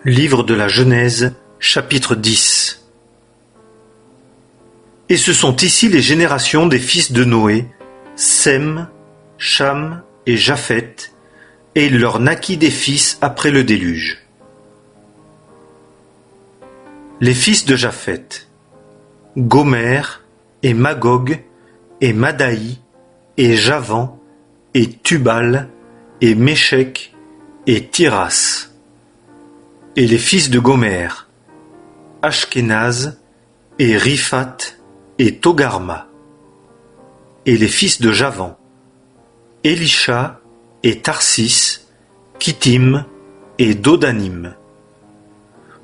Livre de la Genèse, chapitre 10. Et ce sont ici les générations des fils de Noé, Sem, Cham et Japheth, et il leur naquit des fils après le déluge. Les fils de Japheth, Gomer, et Magog, et Madaï, et Javan, et Tubal, et Méchec, et Tiras. Et les fils de Gomer, Ashkenaz, et Riphath, et Togarma. Et les fils de Javan, Elisha, et Tarsis, Kittim, et Dodanim.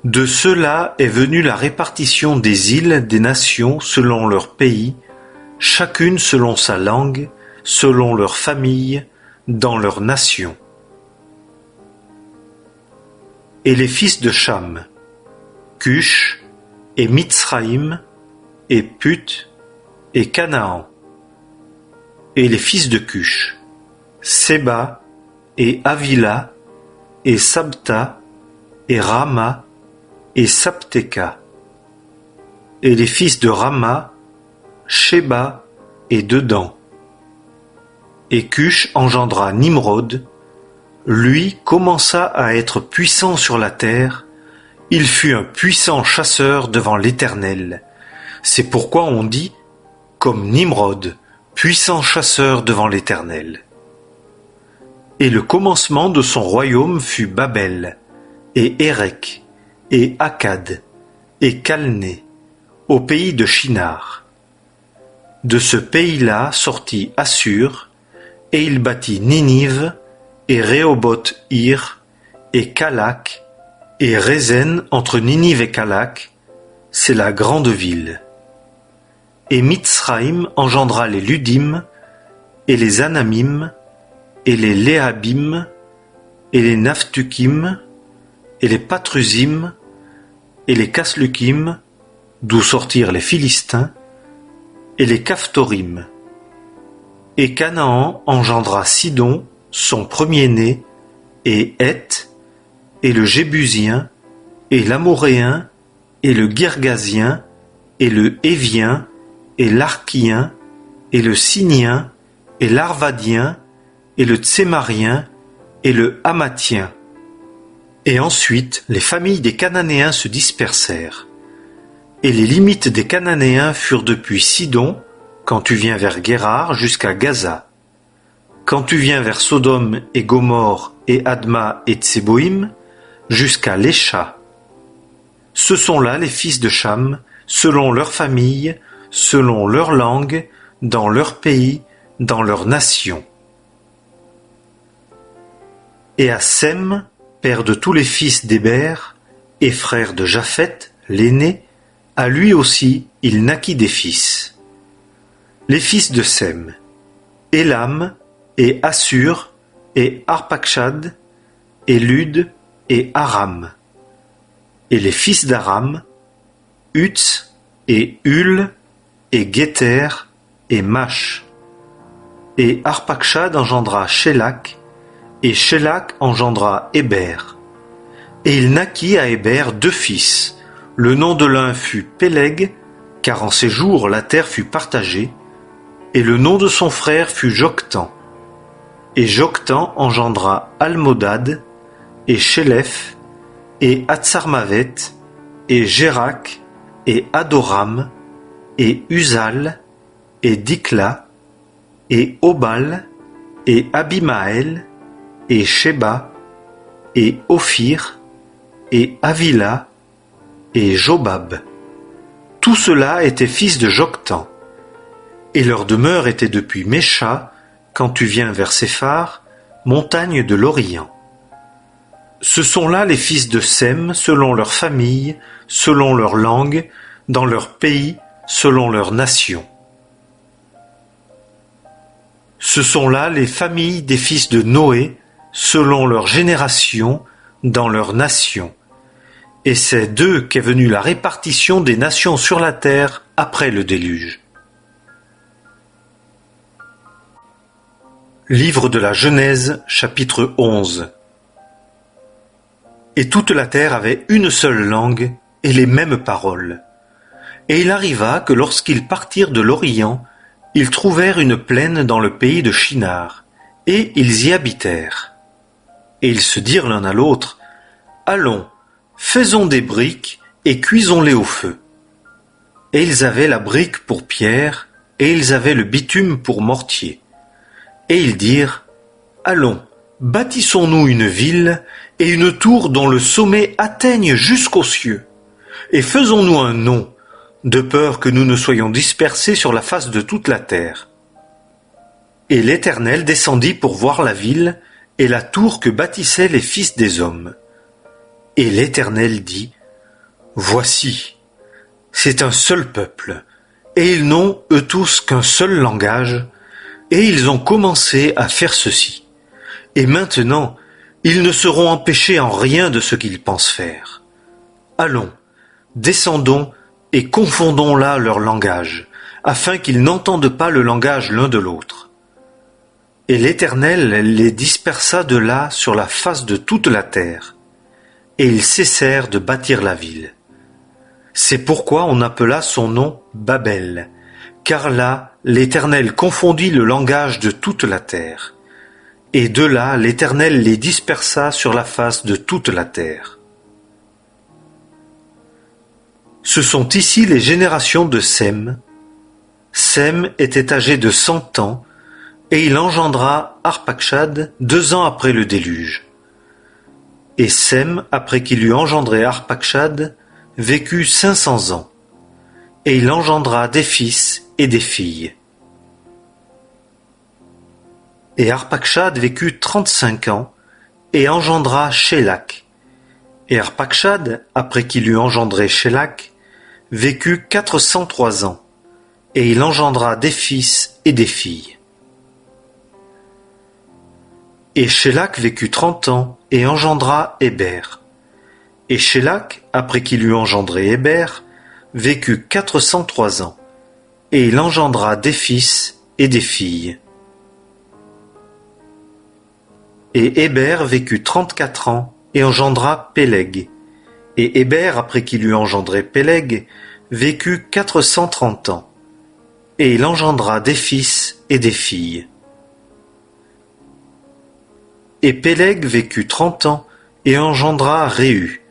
De ceux-là est venue la répartition des îles des nations selon leur pays, chacune selon sa langue, selon leur famille, dans leur nation. Et les fils de Cham, Cush, et Mitsraïm, et Put, et Canaan. Et les fils de Cush, Séba, et Avila, et Sabta, et Rama, et Sapteka. Et les fils de Rama, Sheba, et Dedan. Et Cush engendra Nimrod. Lui commença à être puissant sur la terre, il fut un puissant chasseur devant l'Éternel. C'est pourquoi on dit, comme Nimrod, puissant chasseur devant l'Éternel. Et le commencement de son royaume fut Babel, et Érec, et Akkad, et Calné, au pays de Shinar. De ce pays-là sortit Assur, et il bâtit Ninive, et Rehoboth-Ir, et Calak, et Rézen entre Ninive et Calak, c'est la grande ville. Et Mitsraïm engendra les Ludim, et les Anamim, et les Léhabim, et les Naphtukim, et les Patrusim, et les Kaslukim, d'où sortirent les Philistins, et les Caphtorim. Et Canaan engendra Sidon, son premier-né, et Heth, et le Jébusien, et l'Amoréen, et le Girgasien, et le Hévien, et l'Arkien, et le Sinien, et l'Arvadien, et le Tsémarien, et le Hamathien. Et ensuite les familles des Cananéens se dispersèrent. Et les limites des Cananéens furent depuis Sidon, quand tu viens vers Guérar, jusqu'à Gaza. Quand tu viens vers Sodome et Gomorrhe et Adma et Tseboïm, jusqu'à Lécha. Ce sont là les fils de Cham, selon leur famille, selon leur langue, dans leur pays, dans leur nation. Et à Sem, père de tous les fils d'Héber, et frère de Japheth, l'aîné, à lui aussi il naquit des fils. Les fils de Sem, Élam, et Assur, et Arpachshad, et Lud, et Aram. Et les fils d'Aram, Uts, et Hul, et Géter, et Mash. Et Arpachshad engendra Shélak, et Shélak engendra Héber. Et il naquit à Héber deux fils. Le nom de l'un fut Péleg, car en ces jours la terre fut partagée, et le nom de son frère fut Joktan. Et Joktan engendra Almodad, et Shélef, et Hatsarmavet, et Jérak, et Adoram, et Uzal, et Dikla, et Obal, et Abimaël, et Sheba, et Ophir, et Avila, et Jobab. Tout cela était fils de Joktan. Et leur demeure était depuis Mécha, quand tu viens vers Séphar, montagne de l'Orient. Ce sont là les fils de Sem, selon leur famille, selon leur langue, dans leur pays, selon leur nation. Ce sont là les familles des fils de Noé, selon leur génération, dans leur nation. Et c'est d'eux qu'est venue la répartition des nations sur la terre après le déluge. Livre de la Genèse, chapitre 11. Et toute la terre avait une seule langue et les mêmes paroles. Et il arriva que lorsqu'ils partirent de l'Orient, ils trouvèrent une plaine dans le pays de Shinar, et ils y habitèrent. Et ils se dirent l'un à l'autre, « Allons, faisons des briques et cuisons-les au feu. » Et ils avaient la brique pour pierre, et ils avaient le bitume pour mortier. Et ils dirent, « Allons, bâtissons-nous une ville et une tour dont le sommet atteigne jusqu'aux cieux, et faisons-nous un nom, de peur que nous ne soyons dispersés sur la face de toute la terre. » Et l'Éternel descendit pour voir la ville et la tour que bâtissaient les fils des hommes. Et l'Éternel dit, « Voici, c'est un seul peuple, et ils n'ont eux tous qu'un seul langage, et ils ont commencé à faire ceci. Et maintenant, ils ne seront empêchés en rien de ce qu'ils pensent faire. Allons, descendons et confondons là leur langage, afin qu'ils n'entendent pas le langage l'un de l'autre. » Et l'Éternel les dispersa de là sur la face de toute la terre, et ils cessèrent de bâtir la ville. C'est pourquoi on appela son nom Babel, car là l'Éternel confondit le langage de toute la terre. Et de là l'Éternel les dispersa sur la face de toute la terre. Ce sont ici les générations de Sem. Sem était âgé de 100 ans, et il engendra Arpachshad 2 ans après le déluge. Et Sem, après qu'il eut engendré Arpachshad, vécut 500 ans, et il engendra des fils et des filles. Et Arpachshad vécut 35 ans, et engendra Shélak. Et Arpachshad, après qu'il eut engendré Shélak, vécut 403 ans, et il engendra des fils et des filles. Et Shélak vécut 30 ans, et engendra Héber. Et Shélak, après qu'il eut engendré Héber, vécut 403 ans, et il engendra des fils et des filles. Et Héber vécut 34 ans, et engendra Péleg. Et Héber, après qu'il eut engendré Péleg, vécut 430 ans, et il engendra des fils et des filles. Et Péleg vécut 30 ans, et engendra Réu.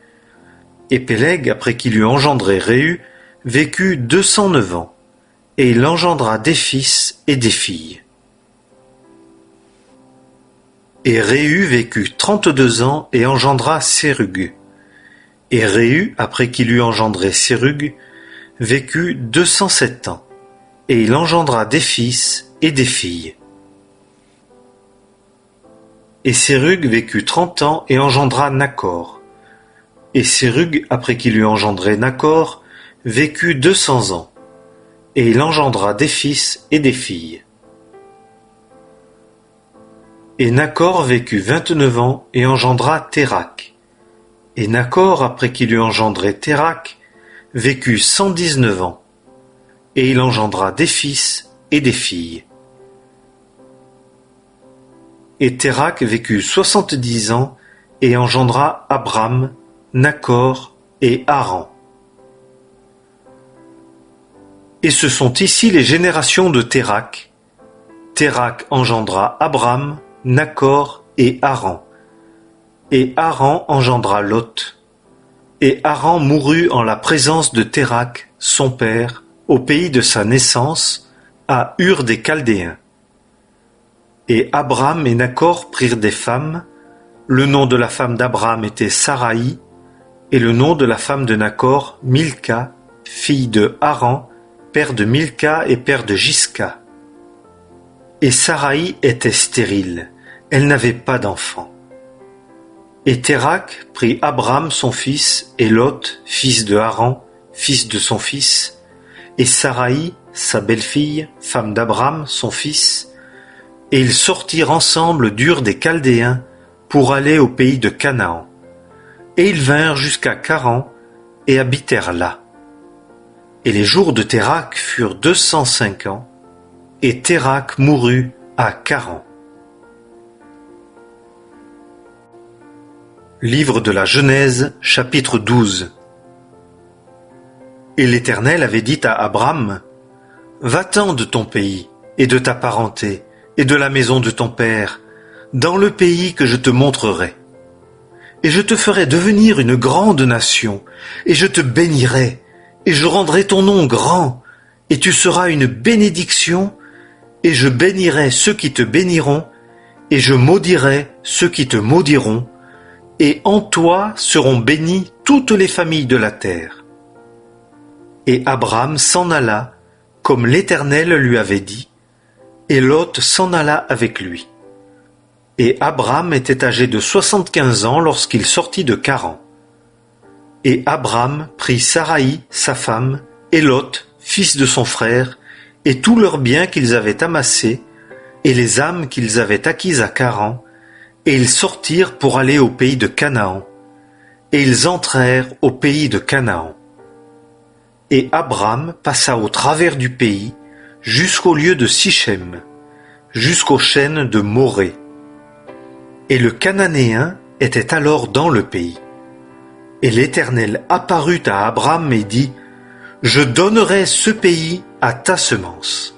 Et Péleg, après qu'il eut engendré Réu, vécut 209 ans, et il engendra des fils et des filles. Et Réu vécut 32 ans, et engendra Sérug. Et Réu, après qu'il eut engendré Sérug, vécut 207 ans, et il engendra des fils et des filles. Et Sérug vécut 30 ans, et engendra Nachor. Et Sérug, après qu'il eut engendré Nachor, vécut 200 ans, et il engendra des fils et des filles. Et Nachor vécut 29 ans, et engendra Térak. Et Nachor, après qu'il eut engendré Térak, vécut 119 ans, et il engendra des fils et des filles. Et Térak vécut 70 ans, et engendra Abram, Nachor et Haran. Et ce sont ici les générations de Térak. Térak engendra Abram, Nachor et Haran. Et Haran engendra Lot. Et Haran mourut en la présence de Térak, son père, au pays de sa naissance, à Ur des Chaldéens. Et Abram et Nachor prirent des femmes. Le nom de la femme d'Abram était Saraï, et le nom de la femme de Nachor, Milca, fille de Haran, père de Milca et père de Jisca. Et Saraï était stérile, elle n'avait pas d'enfant. Et Térak prit Abram son fils, et Lot, fils de Haran, fils de son fils, et Saraï, sa belle-fille, femme d'Abram, son fils, et ils sortirent ensemble d'Ur des Chaldéens pour aller au pays de Canaan. Et ils vinrent jusqu'à Charan et habitèrent là. Et les jours de Térak furent 205 ans, et Térak mourut à Charan. Livre de la Genèse, chapitre 12. Et l'Éternel avait dit à Abram, « Va-t'en de ton pays, et de ta parenté, et de la maison de ton père, dans le pays que je te montrerai. Et je te ferai devenir une grande nation, et je te bénirai, et je rendrai ton nom grand, et tu seras une bénédiction, et je bénirai ceux qui te béniront, et je maudirai ceux qui te maudiront, et en toi seront bénies toutes les familles de la terre. » Et Abram s'en alla, comme l'Éternel lui avait dit, et Lot s'en alla avec lui. Et Abram était âgé de 75 ans lorsqu'il sortit de Charan. Et Abram prit Saraï, sa femme, et Lot, fils de son frère, et tous leurs biens qu'ils avaient amassés, et les âmes qu'ils avaient acquises à Charan, et ils sortirent pour aller au pays de Canaan, et ils entrèrent au pays de Canaan. Et Abram passa au travers du pays, jusqu'au lieu de Sichem, jusqu'aux chênes de Morée. Et le Cananéen était alors dans le pays. Et l'Éternel apparut à Abram et dit, « Je donnerai ce pays à ta semence. »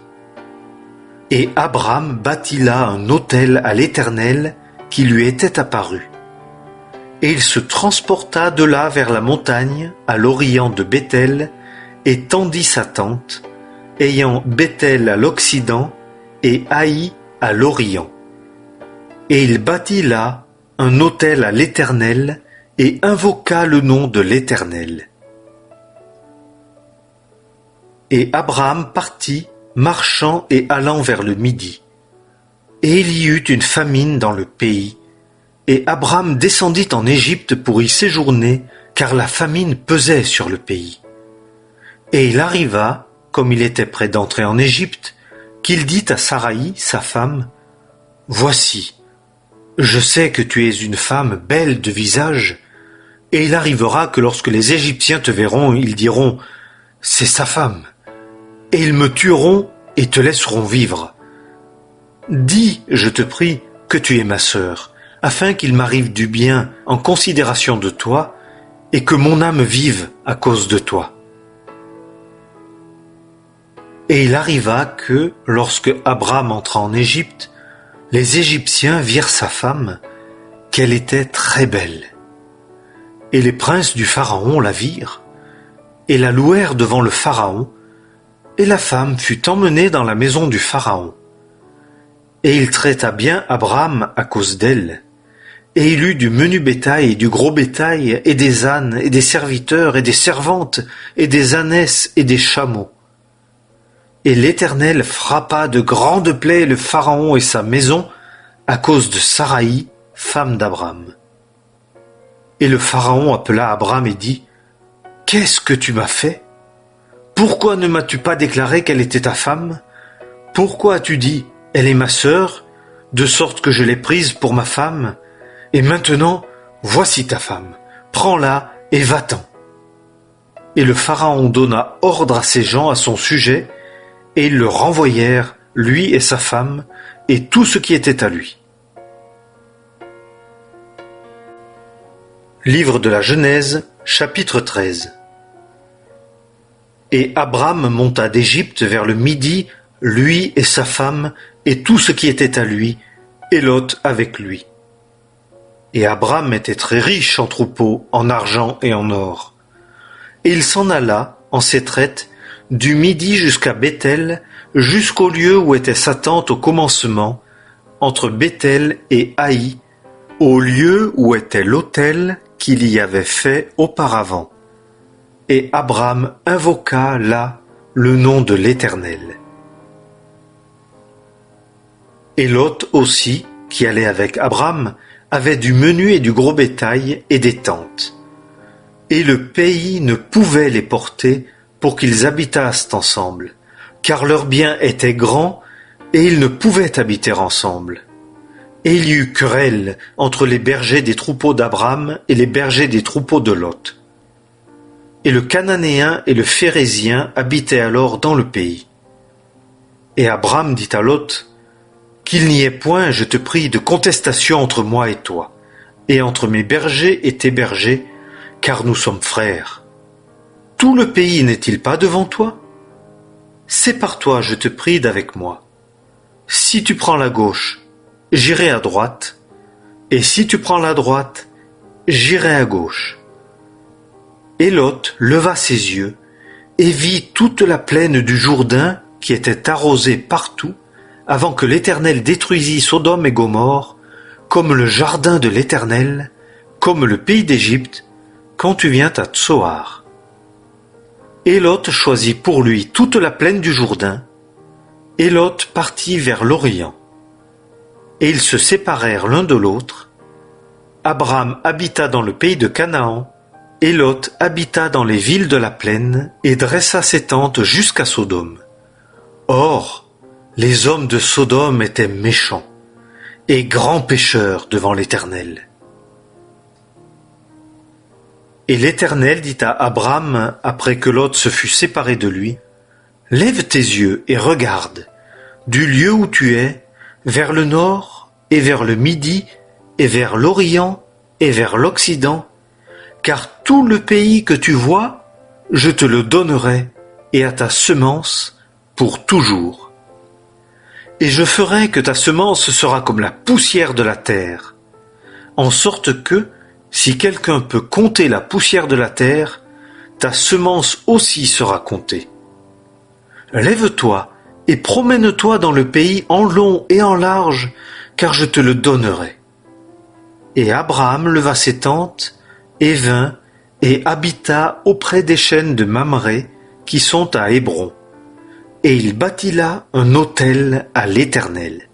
Et Abram bâtit là un autel à l'Éternel qui lui était apparu. Et il se transporta de là vers la montagne, à l'orient de Béthel, et tendit sa tente, ayant Béthel à l'occident et Haï à l'orient. Et il bâtit là un autel à l'Éternel, et invoqua le nom de l'Éternel. Et Abraham partit, marchant et allant vers le midi. Et il y eut une famine dans le pays, et Abram descendit en Égypte pour y séjourner, car la famine pesait sur le pays. Et il arriva, comme il était près d'entrer en Égypte, qu'il dit à Saraï, sa femme, « Voici, je sais que tu es une femme belle de visage, et il arrivera que lorsque les Égyptiens te verront, ils diront, « C'est sa femme », et ils me tueront et te laisseront vivre. Dis, je te prie, que tu es ma sœur, afin qu'il m'arrive du bien en considération de toi, et que mon âme vive à cause de toi. » Et il arriva que, lorsque Abram entra en Égypte, les Égyptiens virent sa femme, qu'elle était très belle. Et les princes du Pharaon la virent, et la louèrent devant le Pharaon, et la femme fut emmenée dans la maison du Pharaon. Et il traita bien Abram à cause d'elle, et il eut du menu bétail et du gros bétail, et des ânes, et des serviteurs, et des servantes, et des ânesses, et des chameaux. Et l'Éternel frappa de grandes plaies le Pharaon et sa maison à cause de Saraï, femme d'Abram. Et le Pharaon appela Abram et dit, « Qu'est-ce que tu m'as fait? Pourquoi ne m'as-tu pas déclaré qu'elle était ta femme? Pourquoi as-tu dit, elle est ma sœur, de sorte que je l'ai prise pour ma femme? Et maintenant, voici ta femme, prends-la et va-t'en. » Et le Pharaon donna ordre à ses gens à son sujet, et ils le renvoyèrent, lui et sa femme, et tout ce qui était à lui. Livre de la Genèse, chapitre 13. Et Abram monta d'Égypte vers le midi, lui et sa femme, et tout ce qui était à lui, et Lot avec lui. Et Abram était très riche en troupeaux, en argent et en or. Et il s'en alla, en ses traites, du midi jusqu'à Béthel, jusqu'au lieu où était sa tente au commencement, entre Béthel et Haï, au lieu où était l'autel qu'il y avait fait auparavant. Et Abram invoqua là le nom de l'Éternel. Et Lot aussi, qui allait avec Abram, avait du menu et du gros bétail et des tentes. Et le pays ne pouvait les porter pour qu'ils habitassent ensemble, car leurs biens étaient grands et ils ne pouvaient habiter ensemble. Et il y eut querelle entre les bergers des troupeaux d'Abram et les bergers des troupeaux de Lot. Et le Cananéen et le Phérézien habitaient alors dans le pays. Et Abram dit à Lot, « Qu'il n'y ait point, je te prie, de contestation entre moi et toi, et entre mes bergers et tes bergers, car nous sommes frères. Tout le pays n'est-il pas devant toi? Sépare-toi, je te prie, d'avec moi. Si tu prends la gauche, j'irai à droite, et si tu prends la droite, j'irai à gauche. Et Lot leva ses yeux et vit toute la plaine du Jourdain qui était arrosée partout avant que l'Éternel détruisît Sodome et Gomorrhe, comme le jardin de l'Éternel, comme le pays d'Égypte, quand tu viens à Tsoar. Et Lot choisit pour lui toute la plaine du Jourdain, et Lot partit vers l'Orient. Et ils se séparèrent l'un de l'autre. Abram habita dans le pays de Canaan, et Lot habita dans les villes de la plaine, et dressa ses tentes jusqu'à Sodome. Or, les hommes de Sodome étaient méchants, et grands pécheurs devant l'Éternel. Et l'Éternel dit à Abram, après que Lot se fut séparé de lui, « Lève tes yeux et regarde, du lieu où tu es, vers le nord et vers le midi et vers l'Orient et vers l'Occident, car tout le pays que tu vois, je te le donnerai et à ta semence pour toujours. Et je ferai que ta semence sera comme la poussière de la terre, en sorte que, si quelqu'un peut compter la poussière de la terre, ta semence aussi sera comptée. Lève-toi et promène-toi dans le pays en long et en large, car je te le donnerai. » Et Abraham leva ses tentes et vint et habita auprès des chênes de Mamré qui sont à Hébron. Et il bâtit là un autel à l'Éternel.